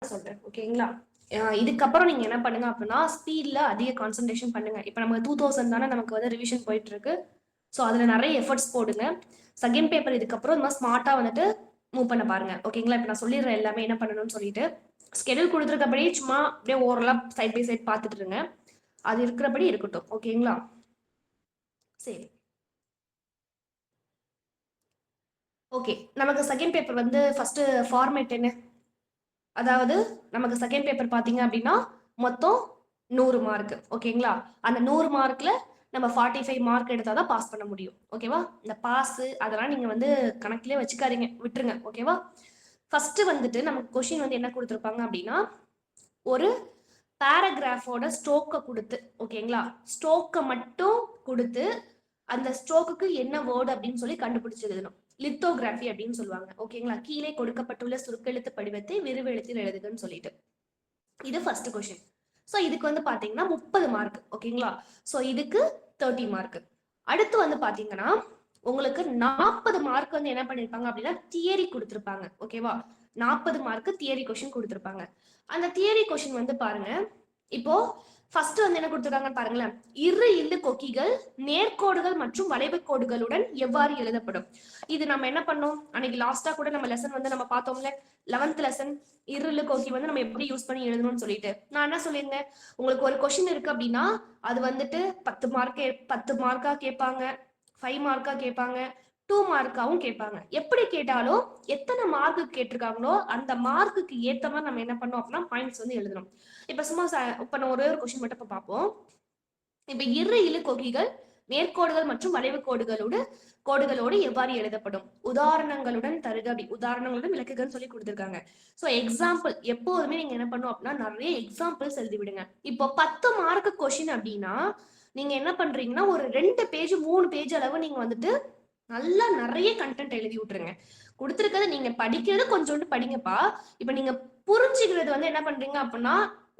சொல்றேன் ஓகேங்களா. இதுக்கப்புறம் நீங்க என்ன பண்ணுங்க அப்படின்னா ஸ்பீட்ல அதிக கான்சென்ட்ரேஷன் பண்ணுங்க. இப்போ நமக்கு 2000 தானே நமக்கு வந்து ரிவிஷன் போயிட்டு இருக்கு. ஸோ அதுல நிறைய எஃபர்ட்ஸ் போடுங்க. செகண்ட் பேப்பர் இதுக்கப்புறம் இந்த மாதிரி ஸ்மார்ட்டா வந்துட்டு மூவ் பண்ண பாருங்க ஓகேங்களா. இப்போ நான் சொல்லிடுறேன் எல்லாமே என்ன பண்ணணும்னு சொல்லிட்டு. ஸ்கெடியூல் கொடுத்துருக்கபடி சும்மா அப்படியே ஓரலா சைட் பை சைட் பார்த்துட்டு இருங்க. அது இருக்கிறபடி இருக்கட்டும் ஓகேங்களா. சரி ஓகே. நமக்கு செகண்ட் பேப்பர் வந்து ஃபர்ஸ்ட் ஃபார்மேட் என்ன, அதாவது நமக்கு செகண்ட் பேப்பர் பாத்தீங்க அப்படின்னா மொத்தம் 100 மார்க் ஓகேங்களா. அந்த 100 மார்க்ல நம்ம 45 மார்க் எடுத்தாதான் பாஸ் பண்ண முடியும் ஓகேவா. இந்த பாஸ் அதெல்லாம் நீங்க வந்து கணக்கிலே வச்சுக்காதீங்க, விட்டுருங்க ஓகேவா. ஃபர்ஸ்ட் வந்துட்டு நமக்கு கொஸ்டின் வந்து என்ன கொடுத்துருப்பாங்க அப்படின்னா ஒரு பேராகிராஃபோட ஸ்ட்ரோக்கை கொடுத்து ஓகேங்களா, ஸ்ட்ரோக்கை மட்டும் கொடுத்து அந்த ஸ்ட்ரோக்குக்கு என்ன வேர்டு அப்படின்னு சொல்லி கண்டுபிடிச்சு எழுதணும். லித்தோகிராஃபி அப்படின்னு சொல்லுவாங்க ஓகேங்களா. கீழே கொடுக்கப்பட்டுள்ள சுருக்கெழுத்து படிவத்தை விரிவெழுத்தில் எழுதுகன்னு சொல்லிட்டு இது ஃபர்ஸ்ட் கொஸ்டின். ஸோ இதுக்கு வந்து பாத்தீங்கன்னா 30 மார்க் ஓகேங்களா. ஸோ இதுக்கு 30 மார்க். அடுத்து வந்து பாத்தீங்கன்னா உங்களுக்கு 40 மார்க் வந்து என்ன பண்ணிருப்பாங்க அப்படின்னா தியரி கொடுத்துருப்பாங்க ஓகேவா. 40 மார்க் தியரி கொஸ்டின் கொடுத்துருப்பாங்க. அந்த தியரி கொஸ்டின் வந்து பாருங்க. இப்போ ஃபர்ஸ்ட் வந்து என்ன கொடுத்துருக்காங்க பாருங்களேன். இரு இல்லு கொக்கிகள் நேர்கோடுகள் மற்றும் வளைவு கோடுகளுடன் எவ்வாறு எழுதப்படும். இது நம்ம என்ன பண்ணோம் அன்னைக்கு லாஸ்டா கூட நம்ம லெசன் வந்து நம்ம பார்த்தோம்ல 11th லெசன் இருளு கொக்கி வந்து நம்ம எப்படி யூஸ் பண்ணி எழுதணும்னு சொல்லிட்டு நான் என்ன சொல்லியிருந்தேன். உங்களுக்கு ஒரு கொஸ்டின் இருக்கு அப்படின்னா அது வந்துட்டு 10 மார்க்கா கேட்பாங்க, 5 மார்க்கா கேட்பாங்க, 2 மார்க்காவும் கேட்பாங்க. எப்படி கேட்டாலும் எத்தனை மார்க்கு கேட்டிருக்காங்களோ அந்த மார்க்குக்கு ஏத்த மாதிரி நம்ம என்ன பண்ணோம் அப்படின்னா பாயிண்ட்ஸ் வந்து எழுதணும். இப்ப சும்மா இப்ப நம்ம ஒரே ஒரு கொஸ்டின் மட்டும் பார்ப்போம். இப்ப இரு இழு கொகிகள் நேர்கோடுகள் மற்றும் வளைவு கோடுகளோடு எவ்வாறு எழுதப்படும், உதாரணங்களுடன் தருக அப்படி உதாரணங்களுடன் விளக்குகள் சொல்லி கொடுத்துருக்காங்க. சோ எக்ஸாம்பிள் எப்போதுமே நீங்க என்ன பண்ணும் அப்படின்னா நிறைய எக்ஸாம்பிள்ஸ் எழுதி விடுங்க. இப்போ 10 மார்க் கொஸ்டின் அப்படின்னா நீங்க என்ன பண்றீங்கன்னா ஒரு 2 பேஜ் 3 பேஜ் அளவு நீங்க வந்துட்டு நல்லா நிறைய கண்டென்ட் எழுதி விட்டுருங்க. கொடுத்துருக்கிறது நீங்க படிக்கிறது கொஞ்சோண்டு படிங்கப்பா. இப்ப நீங்க புரிஞ்சுக்கிறது வந்து என்ன பண்றீங்க அப்படின்னா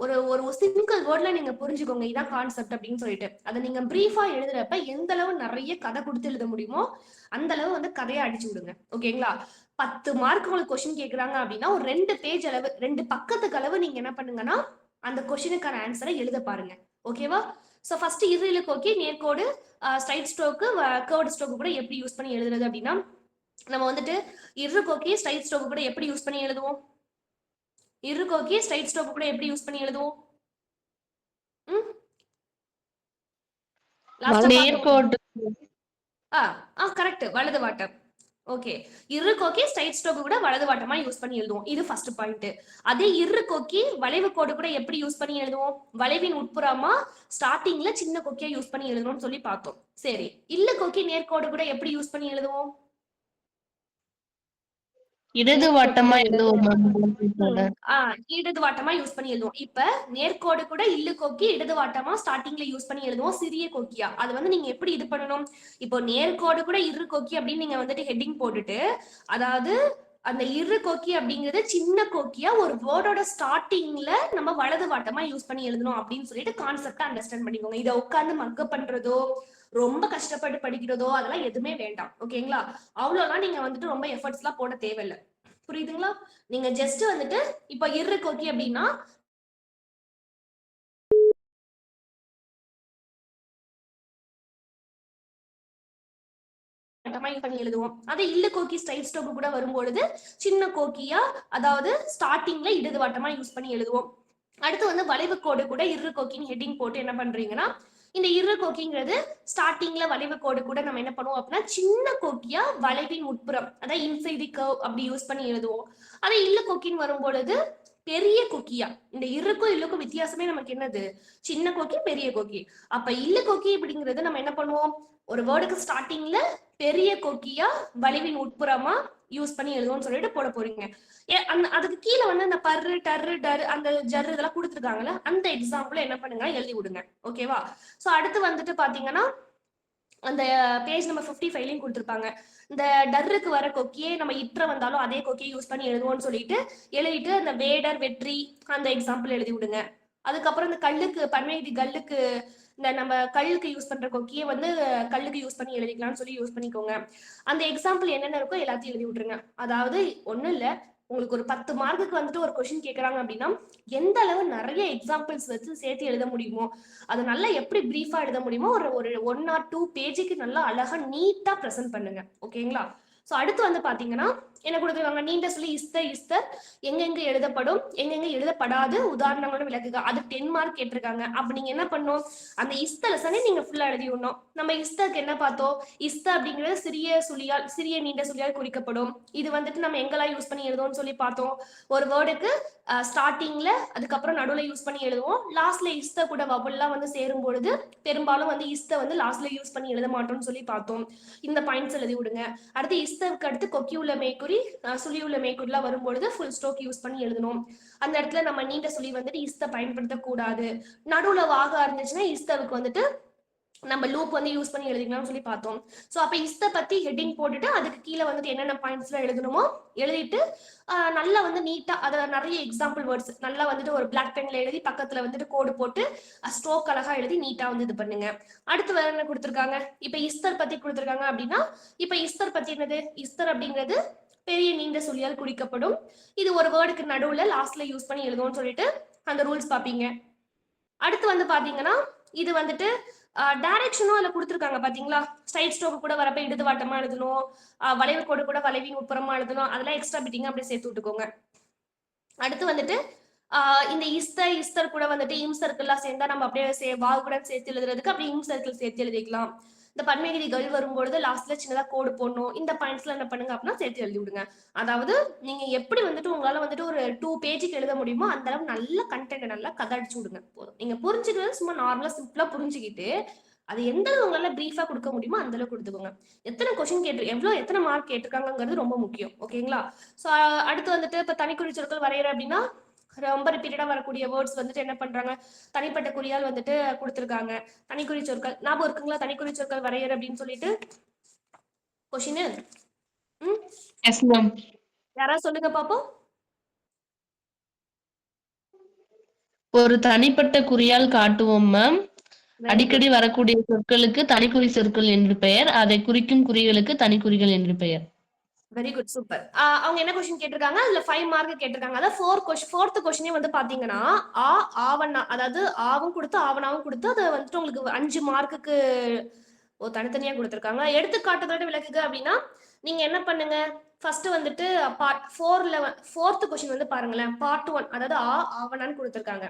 ஒரு ஒரு சிங்கிள் வேர்ட்ல நீங்க புரிஞ்சுக்கோங்க இதான் கான்செப்ட் அப்படின்னு சொல்லிட்டு அதை நீங்க பிரீஃபா எழுதுறப்ப எந்த அளவு நிறைய கதை கொடுத்து எழுத முடியுமோ அந்த அளவு வந்து கதையை அடிச்சு விடுங்க ஓகேங்களா. 10 மார்க் உங்களுக்கு கொஸ்டின் கேக்குறாங்க அப்படின்னா ஒரு 2 பேஜ் அளவு 2 பக்கத்துக்கு அளவு நீங்க என்ன பண்ணுங்கன்னா அந்த கொஸ்டினுக்கான ஆன்சரை எழுத பாருங்க ஓகேவா. சோ ஃபர்ஸ்ட் இரு கோக்கி நேர்கோடு ஸ்ட்ரைட் ஸ்ட்ரோக்கு கர்வ்டு ஸ்ட்ரோக்கு கூட எப்படி யூஸ் பண்ணி எழுதுறது அப்படின்னா நம்ம வந்துட்டு இரு கோக்கி ஸ்ட்ரைட் ஸ்ட்ரோக்கு கூட எப்படி யூஸ் பண்ணி எழுதுவோம். இரு கோக்கி ஸ்ட்ரைட் ஸ்ட்ரோக்கு கூட எப்படி யூஸ் பண்ணி எழுதுவோம். கரெக்ட் வலது வாட்டம். ஓகே இரு கோக்கி ஸ்ட்ரைட் ஸ்ட்ரோக் கூட வலது வாட்டமா யூஸ் பண்ணி எழுதுவோம். இது ஃபர்ஸ்ட் பாயிண்ட். அதே இரு கோக்கி வளைவு கோடு கூட எப்படி யூஸ் பண்ணி எழுதுவோம். வளைவின் உட்புறமா ஸ்டார்டிங்ல சின்ன கொக்கியா யூஸ் பண்ணி எழுதணும்னு சொல்லி பார்த்தோம். சரி இல்ல கொக்கி நேர்கோடு கூட எப்படி யூஸ் பண்ணி எழுதுவோம். இடது வாட்டமா எழுதுவோம். இடது வாட்டமா யூஸ் பண்ணி எழுதுவோம். இப்ப நேர்கோடு கூட இல்லு கொக்கி இடது வாட்டமா ஸ்டார்டிங்ல யூஸ் பண்ணி எழுதுவோம் சிறிய கொக்கியா. அது வந்து நீங்க எப்படி இது பண்ணணும். இப்போ நேர்கோடு கூட இரு கொக்கி அப்படின்னு நீங்க வந்துட்டு ஹெட்டிங் போட்டுட்டு அதாவது அந்த இரு கொக்கி அப்படிங்கிறது சின்ன கொக்கியா ஒரு வேர்டோட ஸ்டார்டிங்ல நம்ம வலது வாட்டமா யூஸ் பண்ணி எழுதணும் அப்படின்னு சொல்லிட்டு கான்செப்டா அண்டர்ஸ்டாண்ட் பண்ணிக்கோங்க. இதை உட்காந்து மக்க பண்றதோ ரொம்ப கஷ்டப்பட்டு படிக்கிறதோ அதெல்லாம் எதுவுமே வேண்டாம் ஓகேங்களா. அவ்வளவுலாம் நீங்க வந்துட்டு ரொம்ப எஃபர்ட்ஸ் எல்லாம் போட தேவையில்லை புரியுதுங்களா. நீங்க ஜஸ்ட் வந்துட்டு இப்ப இரு கொக்கி அப்படின்னா எழுதுவோம். அதே இல்ல கோக்கி ஸ்ட்ரைட் ஸ்ட்ரோக் கூட வரும்பொழுது சின்ன கோக்கியா அதாவது ஸ்டார்டிங்ல இடது வாட்டமா யூஸ் பண்ணி எழுதுவோம். அடுத்து வந்து வளைவு கோடு கூட இரு கோக்கின்னு ஹெட்டிங் போட்டு என்ன பண்றீங்கன்னா இந்த இரு கோக்கிங்கிறது ஸ்டார்டிங்ல வளைவு கோடு கூட நம்ம என்ன பண்ணுவோம் அப்படின்னா சின்ன கோக்கியா வளைவின் உட்புறம் அதாவது இன்சைட் தி கர்வ் அப்படி யூஸ் பண்ணி எழுதுவோம். அதே இல்ல கோக்கின்னு வரும்பொழுது பெரிய கொக்கியா இந்த இருக்குக்கும் இல்லுக்கும் வித்தியாசமே நமக்கு என்னது சின்ன கோக்கி பெரிய கோக்கி. அப்ப இல்ல கோக்கி அப்படிங்கிறது நம்ம என்ன பண்ணுவோம் ஒரு வேர்டுக்கு ஸ்டார்டிங்ல பெரிய கொக்கியா வளைவின் உட்புறமா யூஸ் பண்ணி எழுதுவோம்னு சொல்லிட்டு போட போறீங்க. அதுக்கு கீழே வந்து அந்த பர்ரு டர்ரு டர் அந்த ஜர்ரு இதெல்லாம் கொடுத்துருக்காங்கல்ல அந்த எக்ஸாம்பிள் என்ன பண்ணுங்க எழுதி விடுங்க ஓகேவா. சோ அடுத்து வந்துட்டு பாத்தீங்கன்னா அந்த பேஜ் நம்பர் 55 கொடுத்துருப்பாங்க. இந்த டர்ருக்கு வர கொக்கியே நம்ம இற்ற வந்தாலும் அதே கொக்கியை யூஸ் பண்ணி எழுதுவோம்னு சொல்லிட்டு எழுதிட்டு அந்த வேடர் வெற்றி அந்த எக்ஸாம்பிள் எழுதி விடுங்க. அதுக்கப்புறம் இந்த கல்லுக்கு பன்மைதி கல்லுக்கு இந்த நம்ம கல்லுக்கு யூஸ் பண்ற கொக்கியை வந்து கல்லுக்கு யூஸ் பண்ணி எழுதிக்கலாம்னு சொல்லி யூஸ் பண்ணிக்கோங்க. அந்த எக்ஸாம்பிள் என்னென்ன இருக்கோ எல்லாத்தையும் எழுதி விட்டுருங்க. அதாவது ஒண்ணும் இல்ல உங்களுக்கு ஒரு 10 மார்க்குக்கு வந்துட்டு ஒரு கொஸ்டின் கேட்கறாங்க அப்படின்னா எந்த அளவு நிறைய எக்ஸாம்பிள்ஸ் வச்சு சேர்த்து எழுத முடியுமோ அது நல்லா எப்படி பிரீஃபா எழுத முடியுமோ ஒரு ஒரு 1 or 2 பேஜுக்கு நல்லா அழகா நீட்டா ப்ரெசென்ட் பண்ணுங்க. ஓகேங்களா? ஸோ அடுத்து வந்து பாத்தீங்கன்னா என்ன கொடுத்துருக்காங்க, நீண்ட சொல்லி இஸ்தர் எங்கெங்க எழுதப்படும் எங்கெங்க எழுதப்படாது உதாரணங்களோட விளக்குக. அது 10 மார்க் கேட்டிருக்காங்க. அப்ப நீங்க என்ன பண்ணும், அந்த இஸ்த லெசனே நீங்க ஃபுல்லா எழுதி விடணும். நம்ம இஸ்தருக்கு என்ன பார்த்தோம், இஸ்த அப்படிங்கிறது சிறிய நீண்ட சொல்லியால் குறிக்கப்படும். இது வந்துட்டு நம்ம எங்கெல்லாம் யூஸ் பண்ணி எழுதுவோம்னு சொல்லி பார்த்தோம். ஒரு வேர்டுக்கு ஸ்டார்டிங்ல அதுக்கப்புறம் நடுவில் யூஸ் பண்ணி எழுதுவோம். லாஸ்ட்ல இஸ்த கூட வபுல்லாம் வந்து சேரும் பொழுது பெரும்பாலும் வந்து இஸ்த வந்து லாஸ்ட்ல யூஸ் பண்ணி எழுத மாட்டோம்னு சொல்லி பார்த்தோம். இந்த பாயிண்ட்ஸ் எழுதி விடுங்க. அடுத்து இஸ்தவுக்கு அடுத்து கொக்கி உள்ள மேய்க்குறி சுழி உள்ள மேய்க்குறிலாம் வரும்பொழுது ஃபுல் ஸ்டோக் யூஸ் பண்ணி எழுதணும். அந்த இடத்துல நம்ம நீண்ட சொல்லி வந்துட்டு இஸ்த பயன்படுத்தக்கூடாது. நடுவுல வாகா இருந்துச்சுன்னா இஸ்தவுக்கு வந்துட்டு நம்ம லூப் வந்து யூஸ் பண்ணி எழுதிக்கலாம்னு சொல்லி பார்த்தோம். ஸோ அப்போ இஸ்த பத்தி ஹெட்டிங் போட்டுட்டு அதுக்கு கீழே வந்துட்டு என்னென்ன பாயிண்ட்ஸ்லாம் எழுதணுமோ எழுதிட்டு நல்லா வந்து நீட்டா அதை நிறைய எக்ஸாம்பிள் வேர்ட்ஸ் நல்லா வந்துட்டு ஒரு பிளாக் பென்ல எழுதி பக்கத்துல வந்துட்டு கோடு போட்டு ஸ்ட்ரோக் அழகா எழுதி நீட்டா வந்து இது பண்ணுங்க. அடுத்து வேற என்ன கொடுத்துருக்காங்க, இப்ப இஸ்தர் பத்தி கொடுத்துருக்காங்க அப்படின்னா இப்ப இஸ்தர் பத்தி என்னது, இஸ்தர் அப்படிங்கிறது பெரிய நீண்ட சொல்லியால் குறிக்கப்படும். இது ஒரு வேர்டுக்கு நடுவுல லாஸ்ட்ல யூஸ் பண்ணி எழுதுவோம்னு சொல்லிட்டு அந்த ரூல்ஸ் பாப்பீங்க. அடுத்து வந்து பாத்தீங்கன்னா இது வந்துட்டு டைரக்ஷனும் அதுல கொடுத்துருக்காங்க பாத்தீங்களா. ஸ்ட்ரைட் ஸ்ட்ரோக் கூட வரப்ப இடது வாட்டமா எழுதணும், வளைவு கோடு கூட வளைவின் உட்புறமா எழுதணும். அதெல்லாம் எக்ஸ்ட்ரா பிட்டிங்க அப்படியே சேர்த்து விட்டுக்கோங்க. அடுத்து வந்துட்டு இந்த இஸ்தர் கூட வந்துட்டு இம் சர்க்கிள்லாம் சேர்ந்தா நம்ம அப்படியே வாகுடன் சேர்த்து எழுதுறதுக்கு அப்படியே இம் சர்க்கிள் சேர்த்து எழுதிக்கலாம். இந்த பன்மைகிரிகள் வரும்பொழுது லாஸ்ட்ல சின்னதா கோடு போடணும். இந்த பாயிண்ட்ஸ்ல என்ன பண்ணுங்க அப்படின்னா சேர்த்து எழுதி விடுங்க. அதாவது நீங்க எப்படி வந்துட்டு உங்களால வந்துட்டு ஒரு 2 பேஜுக்கு எழுத முடியுமோ அந்த அளவு நல்ல கண்டென்ட் நல்லா கதடிச்சு விடுங்க. போதும், நீங்க புரிஞ்சுக்கிறது சும்மா நார்மலா சிம்பிளா புரிஞ்சுக்கிட்டு அது எந்த அளவு உங்களால பிரீஃபா கொடுக்க முடியுமோ அந்த அளவுக்கு கொடுத்துக்கோங்க. எத்தனை கொஸ்டின் எத்தனை மார்க் கேட்டிருக்காங்கிறது ரொம்ப முக்கியம். ஓகேங்களா? ஸோ அடுத்து வந்துட்டு இப்ப தனிக்குறி சொற்கள் வரைகிற அப்படின்னா ரொம்ப ரிப்பீட்டடா வரக்கூடிய வேர்ட்ஸ் வந்துட்டு என்ன பண்றாங்க, தனிப்பட்ட குறியால் வந்துட்டு கொடுத்துருக்காங்க. தனிக்குறி சொற்கள் ஞாபகம் இருக்குங்களா, தனிக்குறி சொற்கள் வரையற அப்படின்னு சொல்லிட்டு கொஸ்டின். யாராவது சொல்லுங்க பாப்போம். ஒரு தனிப்பட்ட குறியால் காட்டுவோம் மேம். அடிக்கடி வரக்கூடிய சொற்களுக்கு தனிக்குறி சொற்கள் என்று பெயர். அதை குறிக்கும் குறிகளுக்கு தனிக்குறிகள் என்று பெயர். Very good, super. அவங்க என்ன கொஸ்டின் கேட்டிருக்காங்க, அதுல 5 மார்க் கேட்டிருக்காங்க. அதாவது 4th கொஸ்டினே வந்து பாத்தீங்கன்னா ஆவணா, அதாவது ஆவும் கொடுத்து ஆவணாவும் கொடுத்து அதை வந்துட்டு உங்களுக்கு 5 மார்க்குக்கு தனித்தனியா கொடுத்துருக்காங்க. எடுத்துக்காட்டுகளோட விளக்குக அப்படின்னா நீங்க என்ன பண்ணுங்க, ஃபர்ஸ்ட் வந்துட்டு பார்ட் 4th கொஸ்டின் வந்து பாருங்களேன். பார்ட் 1 அதாவது ஆவணான்னு கொடுத்துருக்காங்க.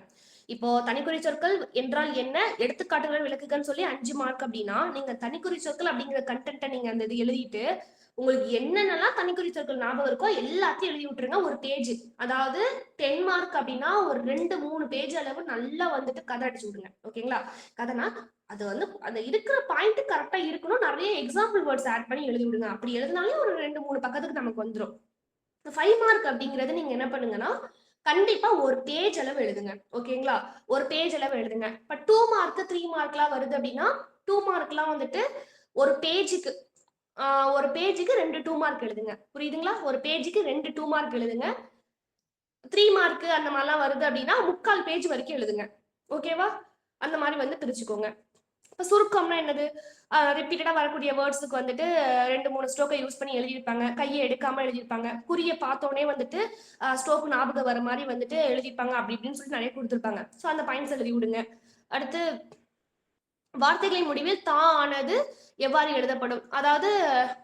இப்போ தனிக்குறி சொற்கள் என்றால் என்ன, எடுத்துக்காட்டுகள் விளக்குகன்னு சொல்லி 5 மார்க் அப்படின்னா நீங்க தனிக்குறி சொற்கள் அப்படிங்கிற கண்டென்ட்டை நீங்க அந்த இது எழுதிட்டு உங்களுக்கு என்னென்னலாம் தனிக்குறி சொற்கள் ஞாபகம் இருக்கோ எல்லாத்தையும் எழுதி விட்டுருங்க ஒரு பேஜ். அதாவது 10 மார்க் அப்படின்னா ஒரு 2-3 பேஜ் அளவு நல்லா வந்துட்டு கதை அடிச்சு விடுங்க. ஓகேங்களா? கதைனா அது வந்து அந்த இருக்கிற பாயிண்ட் கரெக்டா இருக்கணும். நிறைய எக்ஸாம்பிள் வேர்ட்ஸ் ஆட் பண்ணி எழுதி விடுங்க. அப்படி எழுதினாலே ஒரு 2-3 பக்கத்துக்கு நமக்கு வந்துடும். 5 மார்க் அப்படிங்கறது நீங்க என்ன பண்ணுங்கன்னா கண்டிப்பா ஒரு பேஜ் அளவு எழுதுங்க. ஓகேங்களா? ஒரு பேஜ் அளவு எழுதுங்க. இப்ப 2 மார்க் 3 மார்க்லாம் வருது அப்படின்னா 2 மார்க்லாம் வந்துட்டு ஒரு பேஜுக்கு 2 2 மார்க் எழுதுங்க. புரியுதுங்களா? ஒரு பேஜுக்கு 2 2 மார்க் எழுதுங்க. 3 மார்க் அந்த மாதிரிலாம் வருது அப்படின்னா 3/4 பேஜ் வரைக்கும் எழுதுங்க. ஓகேவா? அந்த மாதிரி வந்து பிரிச்சுக்கோங்க. இப்ப சுருக்கம்னா என்னது, ரிப்பீட்டடா வரக்கூடிய வேர்ட்ஸுக்கு வந்துட்டு 2-3 ஸ்ட்ரோக்கை யூஸ் பண்ணி எழுதியிருப்பாங்க. கையை எடுக்காம எழுதியிருப்பாங்க. குறிய பார்த்தோன்னே வந்துட்டு ஸ்ட்ரோக் ஞாபகம் வர மாதிரி வந்துட்டு எழுதியிருப்பாங்க. அப்படி இப்படின்னு சொல்லி நிறைய கொடுத்துருப்பாங்க. ஸோ அந்த பாயிண்ட்ஸ் எழுதி விடுங்க. அடுத்து வார்த்தைகளின் முடிவில் ஆனது எவ்வாறு எழுதப்படும், அதாவது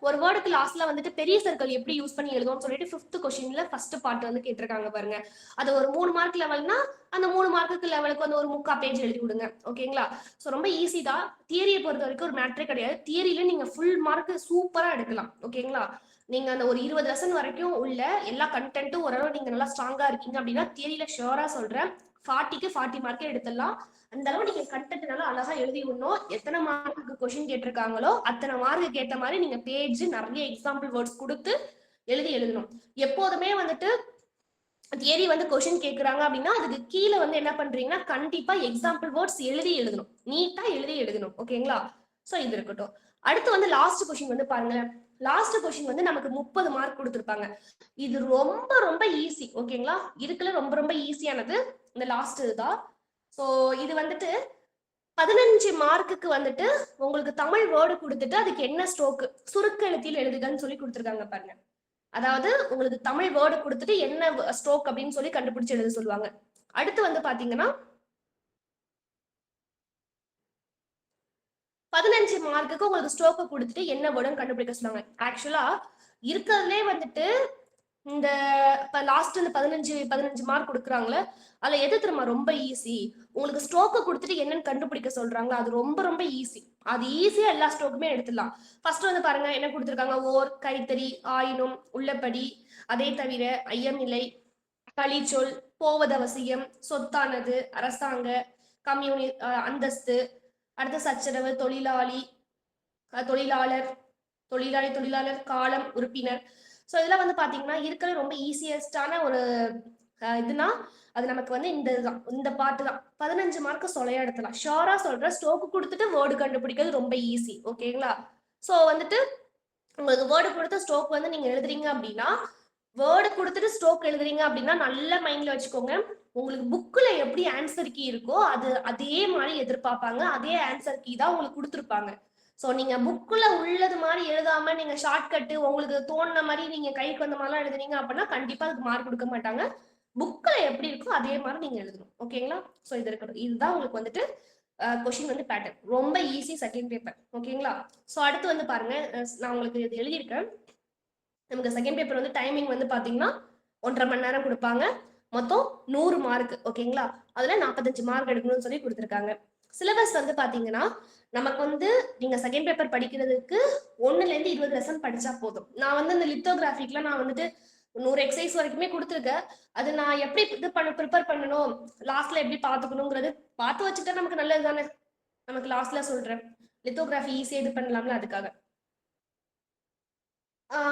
ஒரு வேர்டுக்கு லாஸ்ட்ல வந்துட்டு பெரிய சர்க்கிள் எப்படி யூஸ் பண்ணி எழுதுவோம்னு சொல்லிட்டு 5th கொஸ்டின்ல ஃபர்ஸ்ட் பார்ட் வந்து கேட்டிருக்காங்க பாருங்க. அது ஒரு 3 மார்க் லெவல்னா அந்த 3 மார்க்குக்கு லெவலுக்கு வந்து ஒரு 3/4 பேஜ் எழுதி விடுங்க. ஓகேங்களா? ஸோ ரொம்ப ஈஸி தான். தியரியை பொறுத்த வரைக்கும் ஒரு மேட்ரே கிடையாது. தியரியில நீங்க ஃபுல் மார்க் சூப்பரா எடுக்கலாம். ஓகேங்களா? நீங்க அந்த ஒரு 20 லெசன் வரைக்கும் உள்ள எல்லா கண்டென்ட்டும் ஓரளவு நீங்க நல்லா ஸ்ட்ராங்கா இருக்கீங்க அப்படின்னா தியரியில ஷியோரா சொல்றேன் 40க்கு 40 மார்க்கே எடுத்துடலாம். அந்த அளவு நீங்க கண்டென்ட் நல்லா அழகா எழுதி விடணும். எத்தனை மார்க்குக்கு கொஸ்டின் கேட்டிருக்காங்களோ அத்தனை மார்க்கு ஏற்ற மாதிரி நீங்க பேஜ் நிறைய எக்ஸாம்பிள் வேர்ட்ஸ் கொடுத்து எழுதணும். எப்போதுமே வந்துட்டு தியரி வந்து கொஸ்டின் கேட்கறாங்க அப்படின்னா அதுக்கு கீழே வந்து என்ன பண்றீங்கன்னா கண்டிப்பா எக்ஸாம்பிள் வேர்ட்ஸ் எழுதணும். நீட்டா எழுதணும். ஓகேங்களா? சோ இது இருக்கட்டும். அடுத்து வந்து லாஸ்ட் கொஸ்டின் வந்து பாருங்களேன். லாஸ்ட் கொஸ்டின் வந்து நமக்கு 30 மார்க் கொடுத்துருப்பாங்க. இது ரொம்ப ரொம்ப ஈஸி. ஓகேங்களா? இதுக்குள்ள ரொம்ப ரொம்ப ஈஸியானது இந்த லாஸ்ட் இதுதான். ஸோ இது வந்துட்டு 15 மார்க்குக்கு வந்துட்டு உங்களுக்கு தமிழ் வேர்டு கொடுத்துட்டு அதுக்கு என்ன ஸ்ட்ரோக் சுருக்க எழுத்தில் எழுதுகன்னு சொல்லி கொடுத்துருக்காங்க பாருங்க. அதாவது உங்களுக்கு தமிழ் வேர்டு கொடுத்துட்டு என்ன ஸ்ட்ரோக் அப்படின்னு சொல்லி கண்டுபிடிச்சு எழுத சொல்லுவாங்க. அடுத்து வந்து பாத்தீங்கன்னா 15 மார்க்குக்கு உங்களுக்கு ஸ்ட்ரோக்கு கொடுத்துட்டு என்ன வேர்டுன்னு கண்டுபிடிக்க சொல்லுவாங்க. ஆக்சுவலா இருக்கிறதுலே வந்துட்டு இந்த இப்ப லாஸ்ட் இந்த 15 மார்க் கொடுக்குறாங்களே, அதுல எது தெரியுமா ரொம்ப ஈஸி? உங்களுக்கு ஸ்ட்ரோக்கு கொடுத்துட்டு என்னன்னு கண்டுபிடிக்க சொல்றாங்க, அது ரொம்ப ரொம்ப ஈஸி. அது ஈஸியா எல்லா ஸ்ட்ரோக்குமே எடுத்துடலாம். ஃபர்ஸ்ட் வந்து பாருங்க என்ன கொடுத்துருக்காங்க, ஓர், கைத்தறி, ஆயினும், உள்ளபடி, அதே தவிர, ஐயமில்லை, களிச்சொல், போவதவசியம், சொத்தானது, அரசாங்க, கம்யூனி அந்தஸ்து, அடுத்த சச்சரவு, தொழிலாளி, தொழிலாளர், தொழிலாளர், காலம், உறுப்பினர். ஸோ இதெல்லாம் வந்து பாத்தீங்கன்னா இருக்கிற ரொம்ப ஈஸியஸ்டான ஒரு இதுனா அது நமக்கு வந்து இந்த இதுதான், இந்த பாட்டு தான். 15 மார்க்கு சொலையா எடுத்துலாம். ஷோரா சொல்ற, ஸ்ட்ரோக்கு கொடுத்துட்டு வேர்டு கண்டுபிடிக்கிறது ரொம்ப ஈஸி. ஓகேங்களா? ஸோ வந்துட்டு உங்களுக்கு வேர்டு கொடுத்து ஸ்ட்ரோக் வந்து நீங்க எழுதுறீங்க அப்படின்னா, வேர்டு கொடுத்துட்டு ஸ்ட்ரோக் எழுதுறீங்க அப்படின்னா நல்ல மைண்ட்ல வச்சுக்கோங்க. உங்களுக்கு புக்ல எப்படி ஆன்சர் கீ இருக்கோ அது அதே மாதிரி எதிர்பார்ப்பாங்க. அதே ஆன்சர் கீ தான் உங்களுக்கு கொடுத்துருப்பாங்க. ஸோ நீங்க புக்ல உள்ளது மாதிரி எழுதாம நீங்க ஷார்ட்கட்டு உங்களுக்கு தோணுன மாதிரி நீங்க கைக்கு வந்த மாதிரிலாம் எழுதுனீங்க அப்படின்னா கண்டிப்பா அதுக்கு மார்க் கொடுக்க மாட்டாங்க. புக்ல எப்படி இருக்கோ அதே மாதிரி நீங்க எழுதணும். ஓகேங்களா? ஸோ இது இருக்கணும். இதுதான் உங்களுக்கு வந்துட்டு கொஸ்டின் வந்து பேட்டர்ன். ரொம்ப ஈஸி செகண்ட் பேப்பர். ஓகேங்களா? ஸோ அடுத்து வந்து பாருங்க, நான் உங்களுக்கு இது எழுதியிருக்கேன். நமக்கு செகண்ட் பேப்பர் வந்து டைமிங் வந்து பாத்தீங்கன்னா 1.5 மணி நேரம் கொடுப்பாங்க. மொத்தம் 100 மார்க். ஓகேங்களா? அதுல 45 மார்க் எடுக்கணும்னு சொல்லி கொடுத்துருக்காங்க. சிலபஸ் வந்து பாத்தீங்கன்னா நமக்கு வந்து நீங்க செகண்ட் பேப்பர் படிக்கிறதுக்கு 1ல இருந்து 20 லெசன் படிச்சா போதும். நான் வந்து இந்த லித்தோகிராஃபிக்லாம் நான் வந்துட்டு 100 எக்ஸசைஸ் வரைக்குமே கொடுத்துருக்கேன். அது நான் எப்படி இது ப்ரிப்பேர் பண்ணணும், லாஸ்ட்ல எப்படி பாத்துக்கணுங்கிறது பார்த்து வச்சுட்டா நமக்கு நல்லது தானே. நமக்கு லாஸ்ட்ல சொல்றேன், லித்தோகிராஃபி ஈஸியா இது பண்ணலாம்ல, அதுக்காக.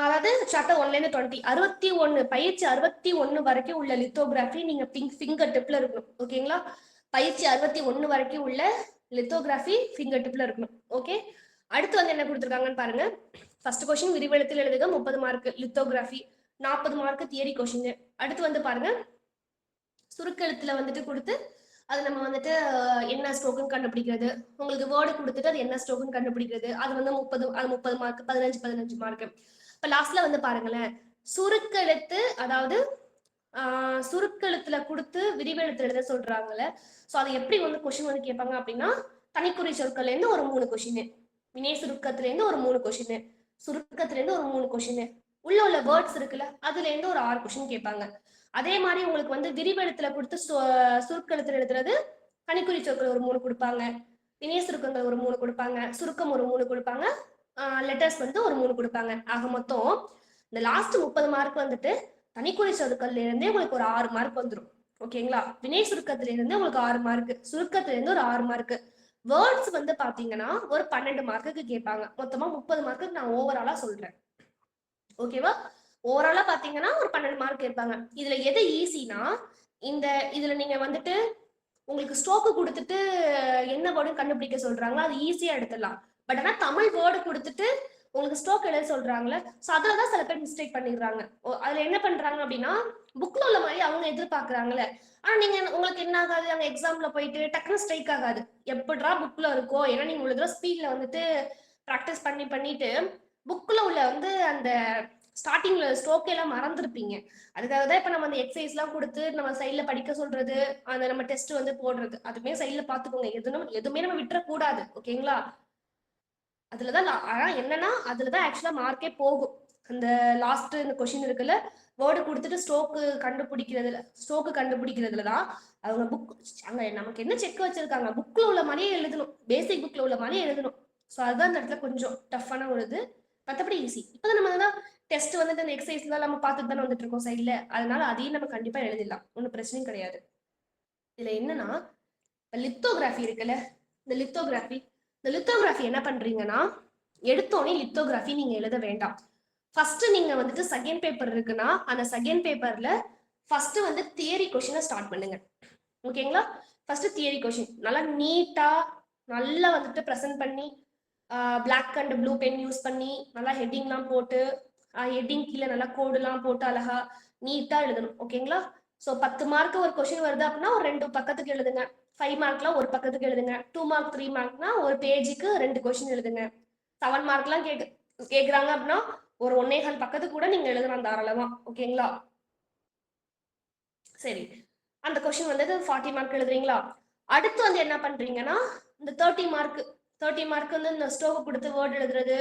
அதாவது சாப்டர் 1ல இருந்து 20 61 பயிற்சி 61 வரைக்கும் உள்ள லித்தோகிராஃபி நீங்க ஃபிங்கர் டிப்ல இருக்கணும். ஓகேங்களா? பயிற்சி 61 வரைக்கும் உள்ள லித்தோகிராஃபி ஃபிங்கர் டிப்ல இருக்கணும். ஓகே, அடுத்து வந்து என்ன கொடுத்துருக்காங்கன்னு பாருங்க. ஃபர்ஸ்ட் கொஸ்டின் விரிவெழுத்தில் எழுதுக 30 mark lithography, 40 mark theory question. அடுத்து வந்து பாருங்க சுருக்கெழுத்துல வந்துட்டு கொடுத்து அது நம்ம வந்துட்டு என்ன ஸ்ட்ரோக்குன்னு கண்டுபிடிக்கிறது, உங்களுக்கு வேர்டு கொடுத்துட்டு அது என்ன ஸ்ட்ரோக்குன்னு கண்டுபிடிக்கிறது, அது வந்து 30 மார்க், 15 மார்க். இப்ப லாஸ்ட்ல வந்து பாருங்களேன், சுருக்கெழுத்து, அதாவது சுருக்கெழுத்துல கொடுத்து விரிவெழுத்து எழுத சொல்றாங்கல்ல. சோ அது எப்படி வந்து கொஸ்டின் வந்து கேட்பாங்க அப்படின்னா, தனிக்குறி சொற்கள்ல இருந்து ஒரு 3 கொஸ்டின், வினை சுருக்கத்துல இருந்து ஒரு 3 கொஸ்டின், சுருக்கத்துல இருந்து ஒரு 3 கொஸ்டின், உள்ள வேர்ட்ஸ் இருக்குல்ல அதுல இருந்து ஒரு 6 கொஸ்டின் கேட்பாங்க. அதே மாதிரி உங்களுக்கு வந்து விரிவெழுத்துல கொடுத்து சுருக்கெழுத்துல எழுதுறது, தனிக்குறி சொற்கள் ஒரு 3 கொடுப்பாங்க, வினை சுருக்கங்கள் ஒரு 3 கொடுப்பாங்க, சுருக்கம் ஒரு 3 கொடுப்பாங்க, லெட்டர்ஸ் வந்து ஒரு 3 கொடுப்பாங்க. ஆக மொத்தம் இந்த லாஸ்ட் 30 மார்க் வந்துட்டு தனிக்குறி சொற்கள்ல இருந்தே உங்களுக்கு ஒரு 6 மார்க் வந்துடும். ஓகேங்களா? வினை சுருக்கத்துல இருந்து உங்களுக்கு 6 மார்க், சுருக்கத்துல இருந்து ஒரு 6 மார்க், வேர்ட்ஸ் வந்து பாத்தீங்கன்னா ஒரு 12 மார்க்குக்கு கேட்பாங்க. மொத்தமா 30 மார்க்குக்கு நான் ஓவராலா சொல்றேன். ஓகேவா? ஓவராலா பாத்தீங்கன்னா ஒரு 12 மார்க் கேட்பாங்க. இதுல எது ஈஸினா, இந்த இதுல நீங்க வந்துட்டு உங்களுக்கு ஸ்ட்ரோக்கு கொடுத்துட்டு என்ன வேர்டு கண்டுபிடிக்க சொல்றாங்க அது ஈஸியா எடுத்துடலாம். பட் ஆனா தமிழ் வேர்டு கொடுத்துட்டு உங்களுக்கு ஸ்ட்ரோக் எழுத சொல்றாங்கல்ல, சோ அதுலதான் சில பேர் மிஸ்டேக் பண்ணிடுறாங்க. அதுல என்ன பண்றாங்க அப்படின்னா, புக்ல உள்ள மாதிரி அவங்க எதிர்பார்க்கறாங்கல்ல, ஆனா நீங்க உங்களுக்கு என்ன ஆகாது, அங்க எக்ஸாம்ல போயிட்டு டக்குனு ஸ்ட்ரைக் ஆகாது. எப்படிடா புக்ல இருக்கோ, ஏன்னா நீங்க உள்ள ஸ்பீட்ல வந்துட்டு ப்ராக்டிஸ் பண்ணிட்டு புக்ல உள்ள வந்து அந்த ஸ்டார்டிங்ல ஸ்ட்ரோக் எல்லாம் மறந்துருப்பீங்க. அதுக்காக தான் இப்ப நம்ம அந்த எக்ஸசைஸ் எல்லாம் கொடுத்து நம்ம சைட்ல படிக்க சொல்றது, அந்த நம்ம டெஸ்ட் வந்து போடுறது, அதுமே சைட்ல பாத்துக்கோங்க. எதுவுமே நம்ம விட்டுறக்கூடாது. ஓகேங்களா? அதுலதான் ஆனா என்னன்னா அதுலதான் ஆக்சுவலா மார்க்கே போகும். அந்த லாஸ்ட் இந்த கொஸ்டின் இருக்குல்ல, வேர்டு கொடுத்துட்டு ஸ்ட்ரோக்கு கண்டுபிடிக்கிறதுலதான் அவங்க புக் அங்க நமக்கு என்ன செக் வச்சிருக்காங்க, புக்ல உள்ள மாதிரியே எழுதணும், பேசிக் புக்ல உள்ள மாதிரியே எழுதணும். ஸோ அதுதான் இந்த இடத்துல கொஞ்சம் டஃப்பான ஒரு இது. மற்றபடி ஈஸி. இப்பதான் நம்ம தான் டெஸ்ட் வந்துட்டு அந்த எக்ஸசைஸ் எல்லாம் நம்ம பார்த்துட்டு தானே வந்துட்டு இருக்கோம் சைட்ல, அதனால அதையும் நம்ம கண்டிப்பா எழுதிடலாம், ஒன்றும் பிரச்சனையும் கிடையாது. இதுல என்னன்னா லித்தோகிராஃபி இருக்குல்ல, இந்த லித்தோகிராஃபி என்ன பண்றீங்கன்னா, எடுத்தோடனே லித்தோகிராஃபி நீங்க எழுத வேண்டாம். ஃபர்ஸ்ட் நீங்க வந்துட்டு செகண்ட் பேப்பர் இருக்குன்னா அந்த செகண்ட் பேப்பர்ல ஃபர்ஸ்ட் வந்து தியரி கொஸ்டினை ஸ்டார்ட் பண்ணுங்க. ஓகேங்களா? ஃபர்ஸ்ட் தியரி கொஸ்டின் நல்லா நீட்டா நல்லா வந்துட்டு ப்ரெசென்ட் பண்ணி, black and blue pen use பண்ணி நல்லா ஹெட்டிங்லாம் போட்டு, ஹெட்டிங் கீழே நல்லா கோடுலாம் போட்டு அழகா நீட்டா எழுதணும். ஓகேங்களா? ஸோ 10 மார்க் ஒரு கொஸ்டின் வருது அப்படின்னா ஒரு 2 பக்கத்துக்கு எழுதுங்க. 5 மார்க்லாம் ஒரு பக்கத்துக்கு எழுதுங்க. 2 மார்க் 3 மார்க்னா ஒரு பேஜுக்கு 2 கொஸ்டின் எழுதுங்க. 7 மார்க்லாம் கேக்குறாங்க அப்படின்னா ஒரு 1.25 பக்கத்துக்கு கூட நீங்க எழுதலாம் தாராளமா. ஓகேங்களா? சரி, அந்த கொஸ்டின் வந்து 40 மார்க் எழுதுறீங்களா? அடுத்து வந்து என்ன பண்றீங்கன்னா, இந்த 30 மார்க் வந்து இந்த ஸ்ட்ரோக் கொடுத்து வேர்ட் எழுதுறது,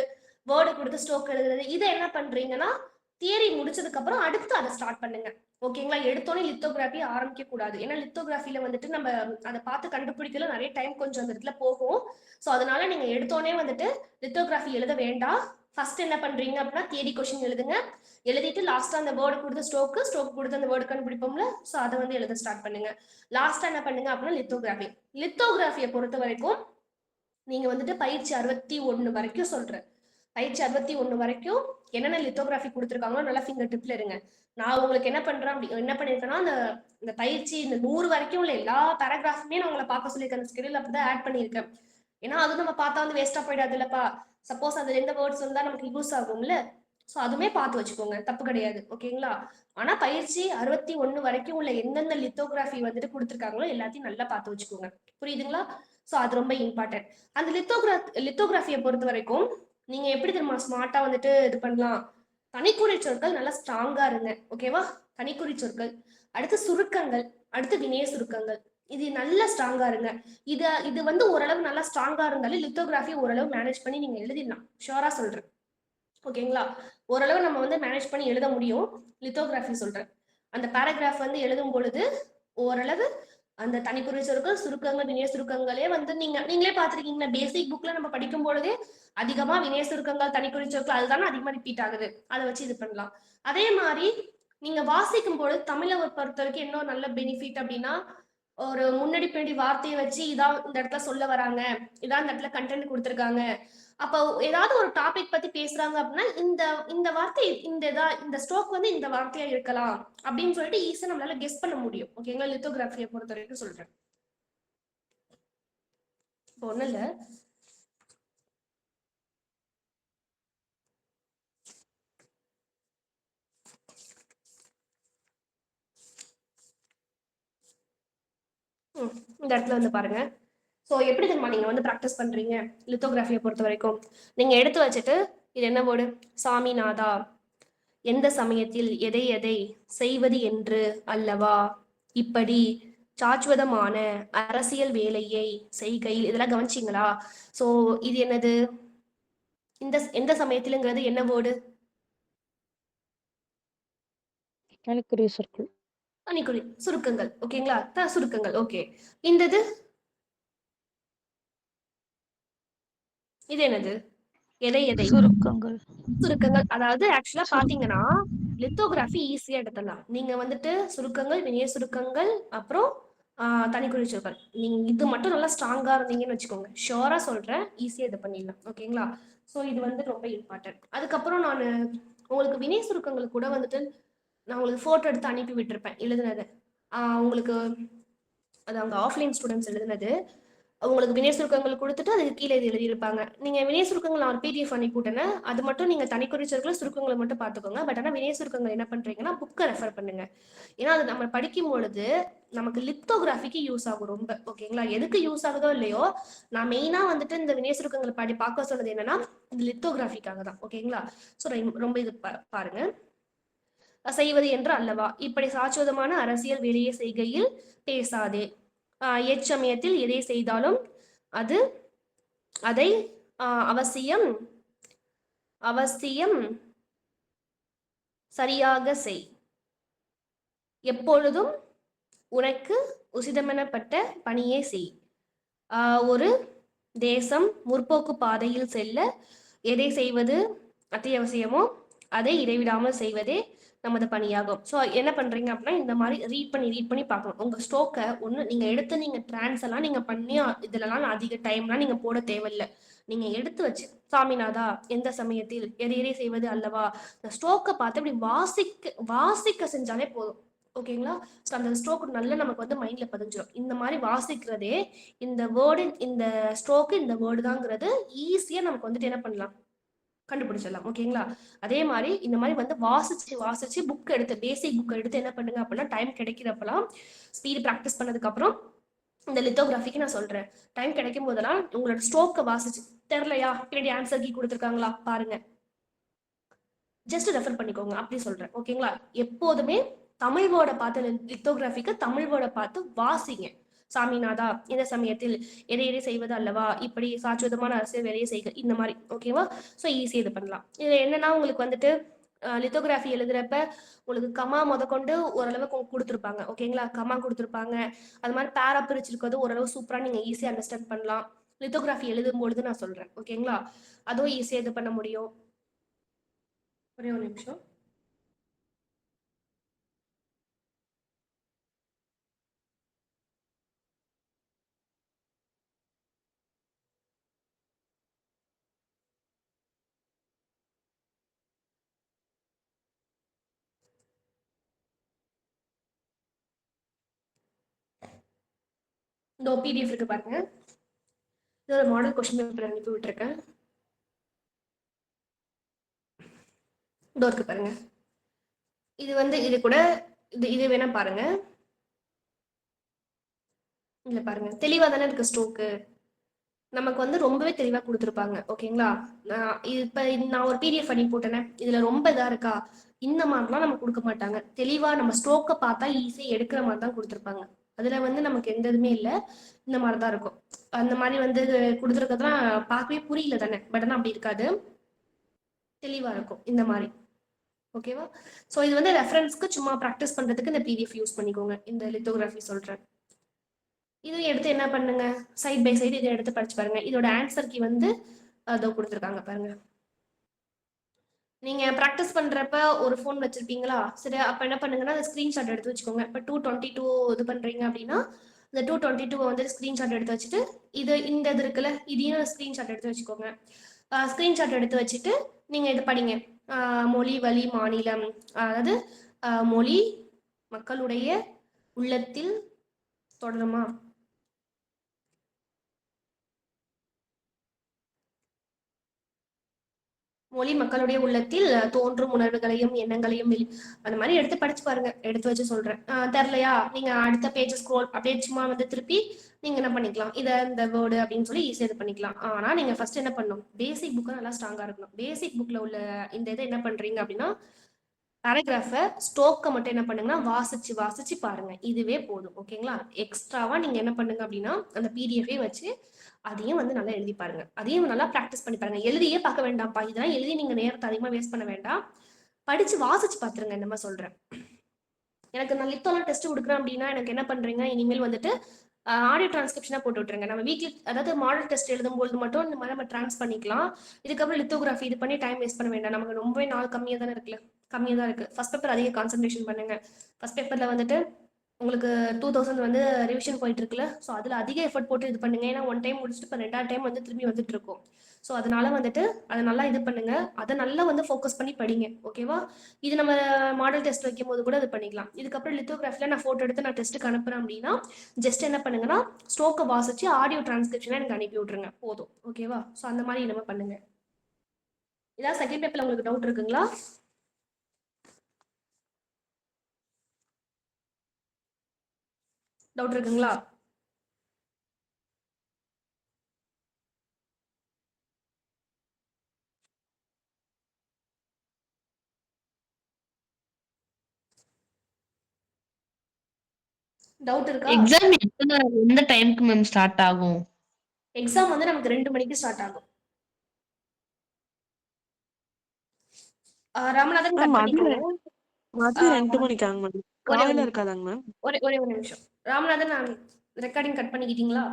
வேர்டு கொடுத்து ஸ்ட்ரோக் எழுதுறது, இதை என்ன பண்றீங்கன்னா தியரி முடிச்சதுக்கு அப்புறம் அடுத்து அதை ஸ்டார்ட் பண்ணுங்க. ஓகேங்களா? எடுத்தோடனே லித்தோகிராஃபி ஆரம்பிக்க கூடாது. ஏன்னா லித்தோகிராஃபில வந்துட்டு நம்ம அதை பார்த்து கண்டுபிடிக்கல நிறைய டைம் கொஞ்சம் அந்த இடத்துல போகும். ஸோ அதனால நீங்க எடுத்தோடனே வந்துட்டு லித்தோகிராஃபி எழுத வேண்டாம். ஃபர்ஸ்ட் என்ன பண்றீங்க அப்படின்னா தியரி கொஸ்டின் எழுதுங்க. எழுதிட்டு லாஸ்டா அந்த வேர்டு கொடுத்து ஸ்ட்ரோக் கொடுத்து அந்த வேர்டு கண்டுபிடிப்போம்ல, ஸோ அதை வந்து எழுத ஸ்டார்ட் பண்ணுங்க. லாஸ்டா என்ன பண்ணுங்க அப்படின்னா லித்தோகிராஃபியை பொறுத்த வரைக்கும் நீங்க வந்துட்டு பயிற்சி 61 வரைக்கும் சொல்றேன். பயிற்சி 61 வரைக்கும் என்னென்ன லித்தோகிராஃபி கொடுத்துருக்காங்களோ நல்லா ஃபிங்கர் டிப்ல இருங்க. நான் உங்களுக்கு என்ன பண்றேன் என்ன பண்ணிருக்கேன்னா இந்த பயிற்சி இந்த 100 வரைக்கும் உள்ள எல்லா பேராகிராஃபுமே நான் உங்களை பார்க்க சொல்லியிருக்கேன். அந்த ஸ்கெடியூல் அப்படிதான் ஆட் பண்ணியிருக்கேன். ஏன்னா அது நம்ம பார்த்தா வந்து வேஸ்டா போயிடாது இல்லப்பா. சப்போஸ் அதுல எந்த வேர்ட்ஸ் வந்தா நமக்கு யூஸ் ஆகும்ல, ஸோ அதுவுமே பார்த்து வச்சுக்கோங்க, தப்பு கிடையாது. ஓகேங்களா? ஆனா பயிற்சி 61 வரைக்கும் உள்ள எந்தெந்த லித்தோகிராஃபி வந்துட்டு கொடுத்துருக்காங்களோ எல்லாத்தையும் நல்லா பார்த்து வச்சுக்கோங்க. புரியுதுங்களா? ஸோ அது ரொம்ப இம்பார்ட்டன்ட். அந்த லித்தோகிராஃபியை பொறுத்த வரைக்கும் நீங்க எப்படி தெரியுமா ஸ்மார்ட்டா வந்துட்டு இது பண்ணலாம்? தனிக்குறி சொற்கள் நல்லா ஸ்ட்ராங்கா இருங்க. ஓகேவா? தனிக்குறி சொற்கள், அடுத்து சுருக்கங்கள், அடுத்து வினய சுருக்கங்கள், இது நல்லா ஸ்ட்ராங்கா இருங்க. இது வந்து ஓரளவு நல்லா ஸ்ட்ராங்கா இருந்தாலே லித்தோகிராஃபி ஓரளவு மேனேஜ் பண்ணி நீங்க எழுதிடலாம். ஷோரா சொல்றேன். ஓகேங்களா? ஓரளவு நம்ம வந்து மேனேஜ் பண்ணி எழுத முடியும். லித்தோகிராஃபி சொல்றேன். அந்த பேராகிராஃப் வந்து எழுதும் பொழுது ஓரளவு அந்த தனிக்குறி சொற்கள், சுருக்கங்கள், வினய சுருக்கங்களே வந்து நீங்களே பார்த்திருக்கீங்களா? பேசிக் புக்ல நம்ம படிக்கும் பொழுதே அதிகமா வினய சுருக்கங்கள், தனிக்குறி சொற்கள் அதுதானே அதிகமா ரிப்பீட் ஆகுது. அதை வச்சு இது பண்ணலாம். அதே மாதிரி நீங்க வாசிக்கும் பொழுது தமிழை பொறுத்த வரைக்கும் என்ன நல்ல பெனிஃபிட் அப்படின்னா, ஒரு முன்னாடி பின்னாடி வார்த்தையை வச்சு இதான் இந்த இடத்துல சொல்ல வராங்க, இதான் இந்த இடத்துல கண்டென்ட் கொடுத்துருக்காங்க. அப்போ ஏதாவது ஒரு டாபிக் பத்தி பேசுறாங்க அப்படின்னா இந்த வார்த்தை இந்த ஸ்ட்ரோக் வந்து இந்த வார்த்தையா இருக்கலாம் அப்படின்னு சொல்லிட்டு ஈஸியா நம்மளால கெஸ் பண்ண முடியும். ஓகேங்களா? லித்தோகிராஃபியை பொறுத்த வரைக்கும் சொல்றேன். இப்போ ஒண்ணு இல்ல, இந்த இடத்துல வந்து பாருங்க. ஸோ எப்படி தெரியுமா நீங்க வந்து ப்ராக்டிஸ் பண்றீங்க? லித்தோகிராஃபியை பொறுத்த வரைக்கும் நீங்க எடுத்து வச்சுட்டு இது என்ன வேர்டு? சாமிநாதா, எந்த சமயத்தில் எதை எதை செய்வது என்று அல்லவா, இப்படி சாச்சுவதமான அரசியல் வேலையை செய்கையில், இதெல்லாம் கவனிச்சிங்களா? சோ இது என்னது? இந்த எந்த சமயத்திலுங்கிறது என்ன வேர்டு? தனிக்குறி சொற்கள். தனிக்குறி சுருக்கங்கள். ஓகேங்களா? சுருக்கங்கள். ஓகே, இந்தது இது என்னது? எதை எதை? சுருக்கங்கள். சுருக்கங்கள். அதாவது ஆக்சுவலா பாத்தீங்கன்னா லித்தோகிராஃபி ஈஸியா எடுத்துடலாம். நீங்க வந்துட்டு சுருக்கங்கள், வினய சுருக்கங்கள், அப்புறம் தனிக்குறி சொற்கள், நீங்க இது மட்டும் நல்லா ஸ்ட்ராங்கா இருந்தீங்கன்னு வச்சுக்கோங்க, ஷோரா சொல்றேன், ஈஸியா இது பண்ணிடலாம். ஓகேங்களா? ஸோ இது வந்து ரொம்ப இம்பார்ட்டன்ட். அதுக்கப்புறம் நான் உங்களுக்கு வினய சுருக்கங்கள் கூட வந்துட்டு நான் உங்களுக்கு போட்டோ எடுத்து அனுப்பி விட்டுருப்பேன் எழுதுனது. உங்களுக்கு அது அவங்க ஆஃப்லைன் ஸ்டூடெண்ட்ஸ் எழுதுனது. உங்களுக்கு வினய சுருக்கங்கள் கொடுத்துட்டு அதுக்கு கீழே இது எழுதியிருப்பாங்க. நீங்க வினய சுருக்கங்கள் நான் ஒரு பிடிஎஃப் அனுப்பி விட்டேன். அது மட்டும் நீங்க தனிக்குறி சொற்கள், சுருக்கங்களை மட்டும் பார்த்துக்கோங்க. பட் ஆனால் வினய சுருக்கங்கள் என்ன பண்றீங்கன்னா புக்கை ரெஃபர் பண்ணுங்க. ஏன்னா அது நம்ம படிக்கும் பொழுது நமக்கு லித்தோகிராஃபிக்கு யூஸ் ஆகும் ரொம்ப. ஓகேங்களா? எதுக்கு யூஸ் ஆகுதோ இல்லையோ, நான் மெயினா வந்துட்டு இந்த வினய சுருக்கங்களை பார்க்க சொன்னது என்னன்னா இந்த லித்தோகிராஃபிக்காக தான். ஓகேங்களா? ஸோ ரொம்ப இது பாருங்க. செய்வது என்று அல்லவா, இப்படி சாச்சுவதமான அரசியல் வேலையை செய்கையில் பேசாதே, எச்சமயத்தில் எதை செய்தாலும் அதை அவசியம் சரியாக செய், எப்பொழுதும் உனக்கு உசிதமெனப்பட்ட பணியை செய். ஒரு தேசம் முற்போக்கு பாதையில் செல்ல எதை செய்வது அத்தியாவசியமோ அதை இடைவிடாமல் செய்வதே நமது பணியாகும். ஸோ என்ன பண்றீங்க அப்படின்னா இந்த மாதிரி ரீட் பண்ணி பார்க்கணும். உங்க ஸ்ட்ரோக்கை ஒன்று நீங்க எடுத்து நீங்க டிரான்ஸ் எல்லாம் நீங்க பண்ணி இதுலலாம் அதிக டைம்லாம் நீங்க போட தேவையில்லை. நீங்க எடுத்து வச்சு சாமிநாதா எந்த சமயத்தில் எதை செய்வது அல்லவா, இந்த ஸ்ட்ரோக்கை பார்த்து அப்படி வாசிக்க செஞ்சாலே போதும். ஓகேங்களா? ஸோ அந்த ஸ்ட்ரோக் நல்லா நமக்கு வந்து மைண்ட்ல பதிஞ்சிடும். இந்த மாதிரி வாசிக்கிறதே இந்த வேர்டு, இந்த ஸ்ட்ரோக்கு இந்த வேர்டு தாங்கிறது ஈஸியா நமக்கு வந்துட்டு என்ன பண்ணலாம், கண்டுபிடிச்சிடலாம். ஓகேங்களா? அதே மாதிரி இந்த மாதிரி வந்து வாசிச்சு புக் எடுத்து பேசிக் புக் எடுத்து என்ன பண்ணுங்க அப்படின்னா டைம் கிடைக்கிறப்பெல்லாம் ஸ்பீடு ப்ராக்டிஸ் பண்ணதுக்கு அப்புறம் இந்த லித்தோகிராஃபிக்கு நான் சொல்றேன், டைம் கிடைக்கும் போதெல்லாம் உங்களோட ஸ்ட்ரோக்கை வாசிச்சு தெரியலையா பின்னாடி ஆன்சர் கீ கொடுத்துருக்காங்களா பாருங்க. ஜஸ்ட் ரெஃபர் பண்ணிக்கோங்க அப்படி சொல்றேன். ஓகேங்களா? எப்போதுமே தமிழ் வேர்டை பார்த்து லித்தோகிராஃபிக்கு தமிழ் வேர்டை பார்த்து வாசிங்க. சாமிநாதா இந்த சமயத்தில் எதை எதை செய்வது அல்லவா, இப்படி சாட்சிதமான அரசியல் வேலையை செய்க, இந்த மாதிரி. ஓகேவா? ஸோ ஈஸியாக இது பண்ணலாம். இது என்னன்னா உங்களுக்கு வந்துட்டு லித்தோகிராஃபி எழுதுறப்ப உங்களுக்கு கமா முதற்கொண்டு ஓரளவுக்கு கொடுத்துருப்பாங்க. ஓகேங்களா? கமா கொடுத்துருப்பாங்க. அது மாதிரி பேரா பிரிச்சிருக்கிறது ஓரளவு சூப்பராக நீங்கள் ஈஸியாக அண்டர்ஸ்டாண்ட் பண்ணலாம். லித்தோகிராஃபி எழுதும் பொழுது நான் சொல்றேன். ஓகேங்களா? அதுவும் ஈஸியாக இது பண்ண முடியும். ஒரே ஒரு நிமிஷம். இந்த பிடிஎஃப் இருக்கு பாருங்க. இது ஒரு மாடல் கொஸ்டின் பேப்பர் அனுப்பி விட்டுருக்கேன். இதோ இருக்கு பாருங்க. இது வந்து இது கூட இது வேணா பாருங்க. இல்ல பாருங்க, தெளிவா தானே இருக்கு ஸ்ட்ரோக்கு. நமக்கு வந்து ரொம்பவே தெளிவா கொடுத்துருப்பாங்க. ஓகேங்களா? இப்ப நான் ஒரு பிடிஎஃப் பண்ணி போட்டேனே, இதுல ரொம்ப இதா இருக்கா, இந்த மாதிரிலாம் நம்ம கொடுக்க மாட்டாங்க. தெளிவா நம்ம ஸ்ட்ரோக்கை பார்த்தா ஈஸியா எடுக்கிற மாதிரி தான் கொடுத்துருப்பாங்க. அதுல வந்து நமக்கு எந்த இதுவுமே இல்லை, இந்த மாதிரிதான் இருக்கும். அந்த மாதிரி வந்து கொடுத்துருக்கிறதுலாம் பார்க்கவே புரியல தானே, பட் ஆனால் அப்படி இருக்காது, தெளிவா இருக்கும் இந்த மாதிரி. ஓகேவா? ஸோ இது வந்து ரெஃபரன்ஸ்க்கு சும்மா ப்ராக்டிஸ் பண்றதுக்கு இந்த பிடிஎஃப் யூஸ் பண்ணிக்கோங்க. இந்த லித்தோகிராஃபி சொல்றேன். இது எடுத்து என்ன பண்ணுங்க, சைட் பை சைடு இதை எடுத்து படிச்சு பாருங்க. இதோட ஆன்சர் கீ வந்து அதோ கொடுத்துருக்காங்க பாருங்க. நீங்க ப்ராக்டிஸ் பண்றப்ப ஒரு ஃபோன் வச்சிருப்பீங்களா? சரி, அப்ப என்ன பண்ணுங்கன்னா அந்த ஸ்கிரீன்ஷாட் எடுத்து வச்சுக்கோங்க. இப்போ 222 இது பண்றீங்க அப்படின்னா இந்த 222 வந்து ஸ்கிரீன்ஷாட் எடுத்து வச்சுட்டு இது இந்த இது இருக்குல்ல, இதையும் ஸ்கிரீன்ஷாட் எடுத்து வச்சுக்கோங்க. ஸ்கிரீன்ஷாட் எடுத்து வச்சுட்டு நீங்க இது படிங்க. மொழி வழி மாநிலம், அதாவது மொழி மக்களுடைய உள்ளத்தில் தொடருமா, மொழி மக்களுடைய உள்ளத்தில் தோன்றும் உணர்வுகளையும் எண்ணங்களையும் அந்த மாதிரி எடுத்து படிச்சு பாருங்க. எடுத்து வச்சு சொல்றேன். தெரியலையா, நீங்க அடுத்த பேஜ் ஸ்க்ரோல் அப்படியே சும்மா வந்து திருப்பி நீங்க என்ன பண்ணிக்கலாம், இதை இந்த வேர்டு அப்படின்னு சொல்லி ஈஸியாக இது பண்ணிக்கலாம். ஆனா நீங்க ஃபர்ஸ்ட் என்ன பண்ணணும், பேசிக் புக்கை நல்லா ஸ்ட்ராங்கா இருக்கணும். பேசிக் புக்ல உள்ள இந்த இதை என்ன பண்றீங்க அப்படின்னா பேராகிராஃபை ஸ்டோக்கை மட்டும் என்ன பண்ணுங்கன்னா வாசிச்சு வாசிச்சு பாருங்க. இதுவே போதும். ஓகேங்களா? எக்ஸ்ட்ராவா நீங்க என்ன பண்ணுங்க அப்படின்னா அந்த பிடிஎஃபே வச்சு அதையும் வந்து நல்லா எழுதி பாருங்க. அதையும் நல்லா ப்ராக்டிஸ் பண்ணி பாருங்க. எழுதியே பார்க்க வேண்டாம்ப்பா, இதெல்லாம் எழுதி நீங்க நேரத்தை அதிகமாக வேஸ்ட் பண்ண வேண்டாம், படிச்சு வாசிச்சு பாத்துருங்க. இந்த மாதிரி சொல்றேன். எனக்கு நான் லித்தோலாம் டெஸ்ட் கொடுக்குறேன் அப்படின்னா எனக்கு என்ன பண்றீங்க, இனிமேல் வந்துட்டு ஆடியோ டிரான்ஸ்கிரிப்ஷனா போட்டு விட்டுருங்க. நம்ம வீக்லி அதாவது மாடல் டெஸ்ட் எழுதும்போது மட்டும் இந்த மாதிரி நம்ம டிரான்ஸ் பண்ணிக்கலாம். இதுக்கப்புறம் லித்தோகிராஃபி இது பண்ணி டைம் வேஸ்ட் பண்ண வேண்டாம். நமக்கு ரொம்பவே நாள் கம்மியாக தானே இருக்குல்ல, கம்மியாக தான் இருக்கு. ஃபர்ஸ்ட் பேப்பர் அதிக கான்சன்ட்ரேஷன் பண்ணுங்க. ஃபர்ஸ்ட் பேப்பர்ல வந்துட்டு உங்களுக்கு 2000 வந்து ரிவிஷன் போயிட்டு இருக்குல்ல, ஸோ அதில் அதிக எஃபர்ட் போட்டு இது பண்ணுங்க. ஏன்னா ஒன் டைம் முடிச்சுட்டு இப்போ 2வது டைம் வந்து திரும்பி வந்துட்டு இருக்கும். ஸோ அதனால வந்துட்டு அதை நல்லா இது பண்ணுங்க. அதை நல்லா வந்து ஃபோக்கஸ் பண்ணி படிங்க. ஓகேவா? இது நம்ம மாடல் டெஸ்ட் வைக்கும் போது கூட இது பண்ணிக்கலாம். இதுக்கப்புறம் லித்தோகிராஃபில நான் ஃபோட்டோ எடுத்து நான் டெஸ்ட்டுக்கு அனுப்புறேன் அப்படின்னா ஜஸ்ட் என்ன பண்ணுங்கன்னா ஸ்ட்ரோக்கை வாசிச்சு ஆடியோ டிரான்ஸ்கிரிப்ஷனை எனக்கு அனுப்பி விட்டுருங்க, போதும். ஓகேவா? ஸோ அந்த மாதிரி நம்ம பண்ணுங்க. இதான் செகண்ட் பேப்பர்ல உங்களுக்கு டவுட் இருக்குங்களா? டவுட் இருக்குங்களா? டவுட் இருக்கா? எக்ஸாம் எந்த டைம்க்கு மேம் ஸ்டார்ட் ஆகும்? எக்ஸாம் வந்து நமக்கு 2 மணிக்கு ஸ்டார்ட் ஆகும். ராமநாதன் கட் பண்ணிக்கோங்க. மதியம் 2 மணிக்காங்க மேம். காலையில இருக்காதாங்க மேம்? ஒரே ஒரு நிமிஷம். ராமநாதன், நான் ரெக்கார்டிங் கட் பண்ணிக்கிட்டீங்களா?